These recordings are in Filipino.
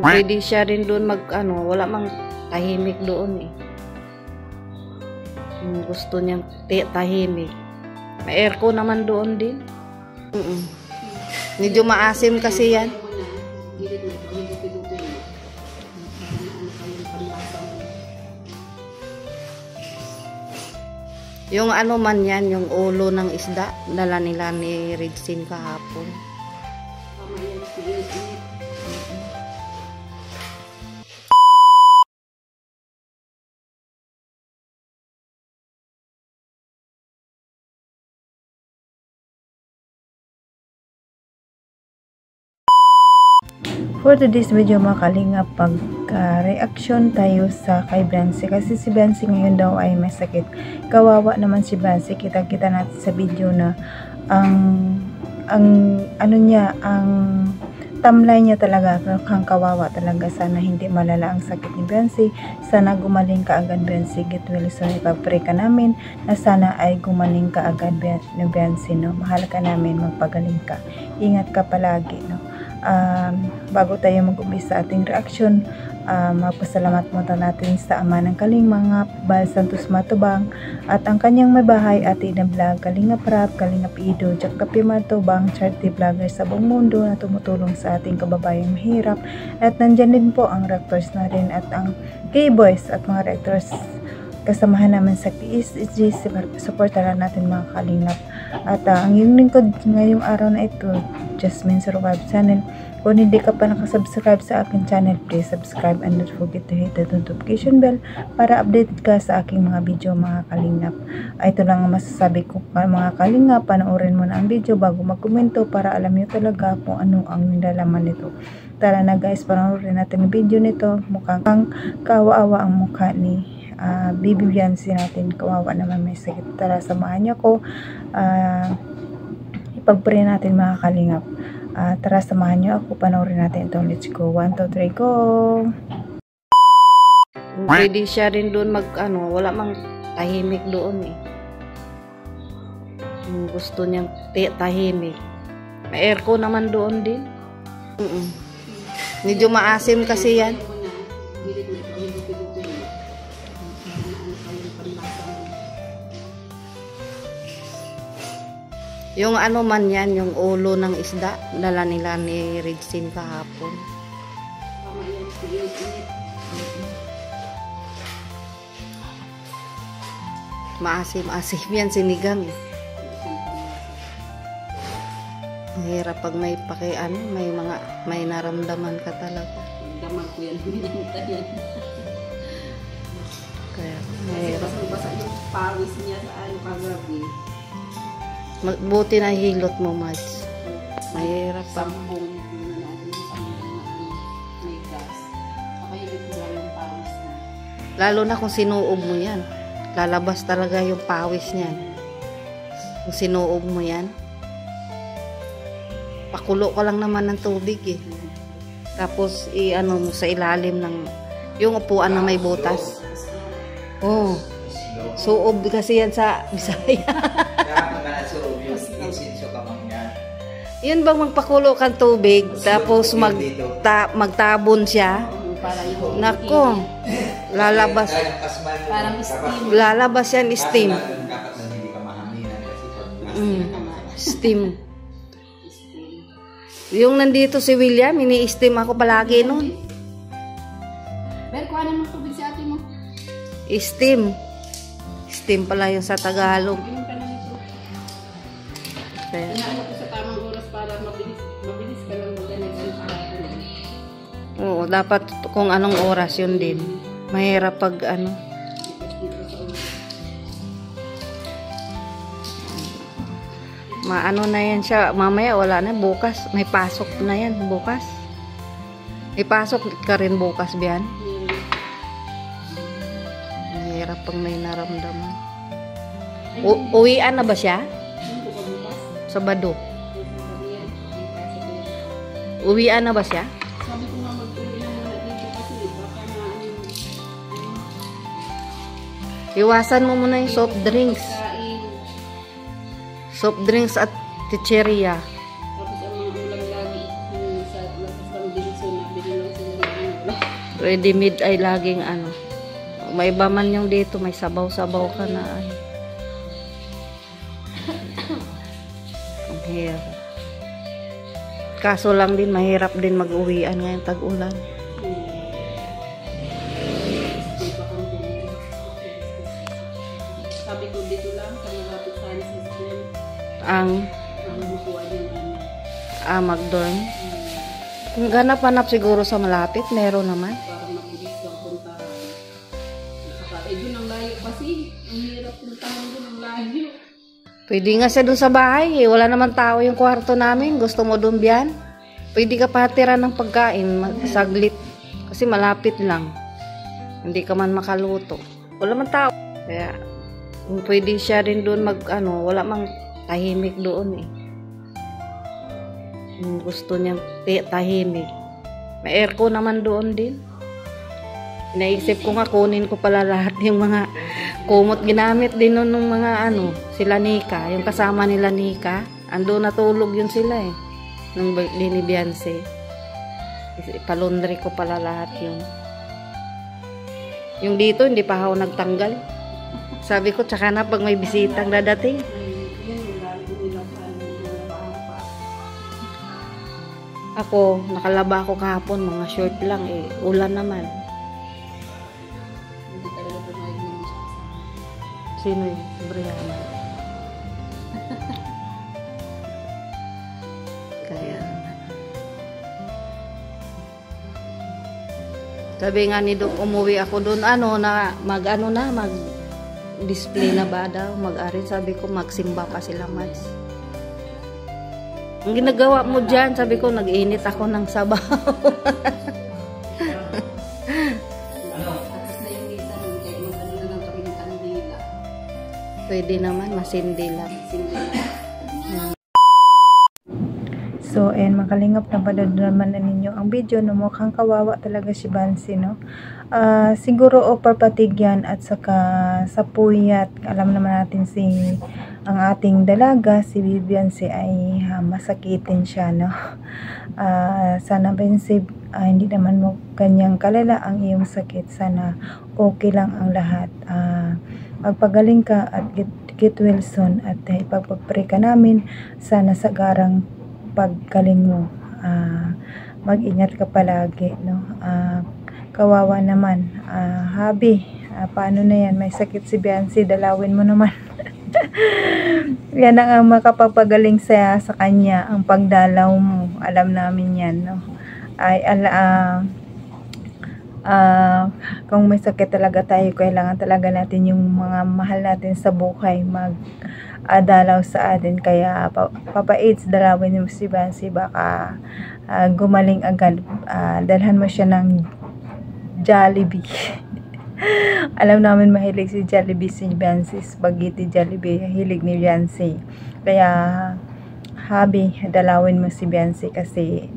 Pwede siya rin doon wala mang tahimik doon eh. Gusto niyang tahimik. May aircon naman doon din. Medyo maasim kasi yan. Yung man yan, yung ulo ng isda, dala nila ni Redsin kahapon. For today's video mga kalingap, pagka-reaction tayo sa kay Beyonce. Kasi si Beyonce ngayon daw ay may sakit. Kawawa naman si Beyonce. Kita-kita natin sa video na ang timeline niya talaga, mukhang kawawa talaga. Sana hindi malala ang sakit ni Beyonce. Sana gumaling ka agad Beyonce. Get well soon. Ipapray ka namin na sana ay gumaling ka agad ni Beyonce, no? Mahal ka namin, magpagaling ka. Ingat ka palagi, no? Bago tayo mag-umpisa sa ating reaction, magpasalamat muna natin sa ama ng Kalingap, Bal Santos Matubang, at ang kanyang may bahay, Ate na Vlog, Kalingap Rap, Kalingap Ido, Jack Kapi Matubang, charity vlogger sa buong mundo na tumutulong sa ating kababayang mahirap. At nandyan din po ang reactors natin at ang K-Boys at mga reactors kasamahan namin sa PSG. Supportaran natin mga Kalingap. At ang yung lingkod ngayong araw na ito, Jasmine Survive Channel. Kung hindi ka pa nakasubscribe sa aking channel, please subscribe and don't forget to hit the notification bell para updated ka sa aking mga video mga Kalingap. Ito lang ang masasabi ko mga Kalingap, panoorin mo na ang video bago magkomento para alam nyo talaga kung ano ang nilalaman nito. Tara na guys, panoorin natin ang video nito. Mukhang kawawa ang mukha ni Baby Beyonce natin. Kawawa naman, may sakit. Tara, samahan niyo ko. Ipag-pray natin mga Kalingap. Tara, samahan niyo ako. Panoorin natin ito. Let's go. 1, 2, 3, go! Pwede siya rin doon wala mang tahimik doon eh. Gusto niyang tahimik. May aircon naman doon din. Medyo maasim kasi yan. Yung man yan, yung ulo ng isda, dala nila ni Redsin kahapon. Maasim-asim yan, sinigang. Mahirap pag may may naramdaman ka talaga. Naramdaman ko yan, binanta yan. Kaya mahirap. Basa yung pawis niya sa kagabi. Buti na hilot mo, Mads. Mahirap pa. Sambong may gas. Pakahilot mo lang yung pawis na. Lalo na kung sinuob mo yan. Lalabas talaga yung pawis niyan. Kung sinuob mo yan. Pakulo ka lang naman ng tubig eh. Tapos mo sa ilalim ng yung upuan na may butas. Oh. Suob kasi yan sa Bisaya. Yun bang magpakulo kang tubig tapos magtabon siya. Nako, lalabas. Parang steam. Lalabas yan steam. Steam. Yung nandito si William, ini-steam ako palagi nun. Pero kuha naman tubig sa atin mo. Steam. Steam pala yung sa Tagalog. Kaya Inaano ko sa tamang oras para mabilis ka lang mag-ganyan sa atin. oo, dapat kung anong oras yun din. Mahirap pag maano na yan siya. Mamaya wala na, bukas. May pasok na yan, bukas. May pasok ka rin bukas, Bian. Mahirap pag may naramdaman. Uwian na ba siya? Sabado. Uwian na ba siya? Sabi ko nga mag-uwi na muna dito kasi baka na Iwasan mo muna yung soft drinks. Soft drinks at chicheria. Tapos ang mga ulam lagi sa labas ng binso na binilang sila. Ready made ay laging ano. May iba man yung dito, may sabaw-sabaw ka na ay. Ang hirap. Kaso lang din, mahirap din mag-uwian ngayon tag-ulan. Sabi ko dito lang sa malapit sa school. Ang bukuan yung Magdorm. Kung ganap-hanap siguro sa malapit, meron naman. para mabilis lang puntahan. Saka, doon ang layo kasi. Ang hirap puntahan doon ang layo. Pwede nga siya dun sa bahay. Wala naman tao yung kwarto namin. Gusto mo dun biyan? Pwede ka patira ng pagkain. Saglit. Kasi malapit lang. Hindi ka man makaluto. Wala man tao. Kaya, pwede siya rin dun wala mang tahimik doon eh. Gusto niyang tahimik. May aircon naman doon din. Naisip ko nga kunin ko pala lahat yung mga kumot ginamit din nun ng mga sila Nika, yung kasama nila Nika. Ando natulog yun sila eh. Nung birthday ni Beyonce. Palundry ko pala lahat yun. Yung dito hindi pa ako nagtanggal. Sabi ko tsaka na pag may bisitang dadating. Ako, nakalaba ako kahapon, mga short lang eh. Ulan naman. Hindi talaga pumayag naman siya. Sino yun? Brianna. Kaya sabi nga ni Doc, umuwi ako doon, mag-display na ba daw, mag-arin. Sabi ko, magsimba pa sila, Mads. Ang ginagawa mo dyan, sabi ko, nag-init ako ng sabaw. Tapos na yung kita nung kayo magano na lang kami ng kandila. Pwede naman, masindi lang. So, makalingap na naman na ninyo ang video, no? Mukhang kawawa talaga si Bansi, no? Siguro overpatig yan at saka sa puyat. Alam naman natin ang ating dalaga, si Beyonce ay masakitin siya, no? Sana Beyonce, hindi naman mo kanyang kalala ang iyong sakit. Sana okay lang ang lahat. Magpagaling ka at get well soon at ipagpapray ka namin. Sana sa garang paggaling mo, mag-ingat ka palagi, no? Kawawa naman, Habi, paano na yan, may sakit si Beyonce, dalawin mo naman. Yan ang makapagpagaling sa kanya, ang pagdalaw mo, alam namin yan, no? Kung may sakit talaga tayo, kailangan talaga natin yung mga mahal natin sa buhay dalaw sa atin. Kaya Papa-AIDS, dalawin mo si Bansi, baka gumaling agad. Dalhan mo siya ng Jollibee. Alam namin mahilig si Jollibee, si Bansi, spaghetti Jollibee, hilig ni Bansi. Kaya Habi, dalawin mo si Bansi kasi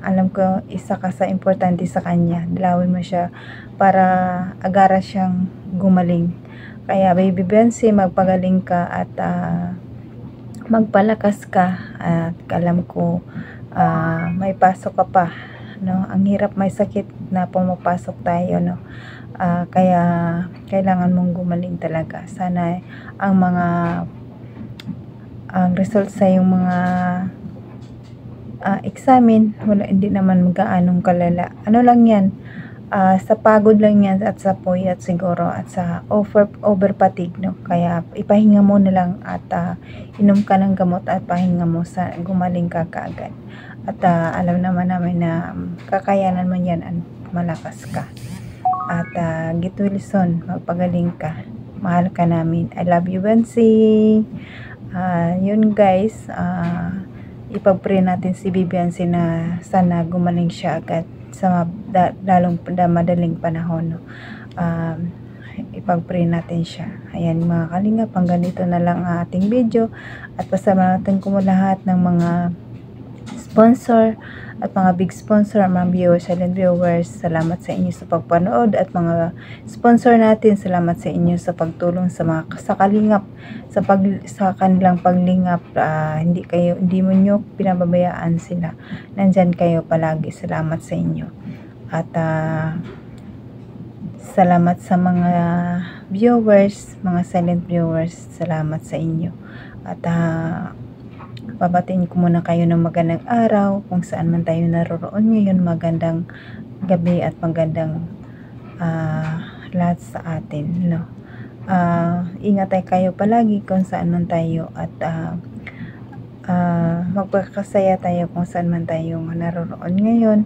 alam ko isa ka sa importante sa kanya. Dalawin mo siya para agara siyang gumaling. Kaya baby Beyonce, magpagaling ka at magpalakas ka. At alam ko may pasok ka pa, no? Ang hirap, may sakit na pumapasok tayo, no? Kaya kailangan mong gumaling talaga. Sana ang result sa yung mga examen, hindi naman gaanong kalala. Ano lang yan, sa pagod lang yan at sa puyat siguro at sa overpatig, no? Kaya ipahinga mo na lang at inom ka ng gamot at pahinga mo, sa gumaling ka kaagad. At alam naman namin na kakayanan mo yan at malakas ka. At get well soon, magpagaling ka. Mahal ka namin. I love you, Bansi. Yun guys, ipag-pray natin si Beyonce na sana gumaling siya agad sa lalong madaling panahon, no? Ipag-pray natin siya. Ayan mga kalingap, hanggang dito na lang ang ating video at pasalamatan ko mo lahat ng mga sponsor at mga big sponsor, mga viewers, silent viewers. Salamat sa inyo sa pagpanood at mga sponsor natin, salamat sa inyo sa pagtulong sa kalingap, sa kanilang paglingap. Hindi mo nyo pinababayaan sila. Nandyan kayo palagi. Salamat sa inyo. At salamat sa mga viewers, mga silent viewers. Salamat sa inyo. At babatiin ko muna kayo ng magandang araw kung saan man tayo naroroon ngayon. Magandang gabi at magandang lahat sa atin, no? Ingat kayo palagi kung saan man tayo, at magpakasaya tayo kung saan man tayo naroroon ngayon,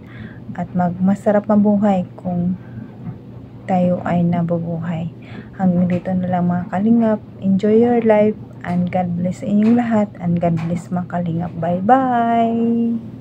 at masarap mabuhay kung tayo ay nabubuhay. Hanggang dito na lang mga kalingap. Enjoy your life and God bless inyong lahat, and God bless mga kalingap. Bye bye.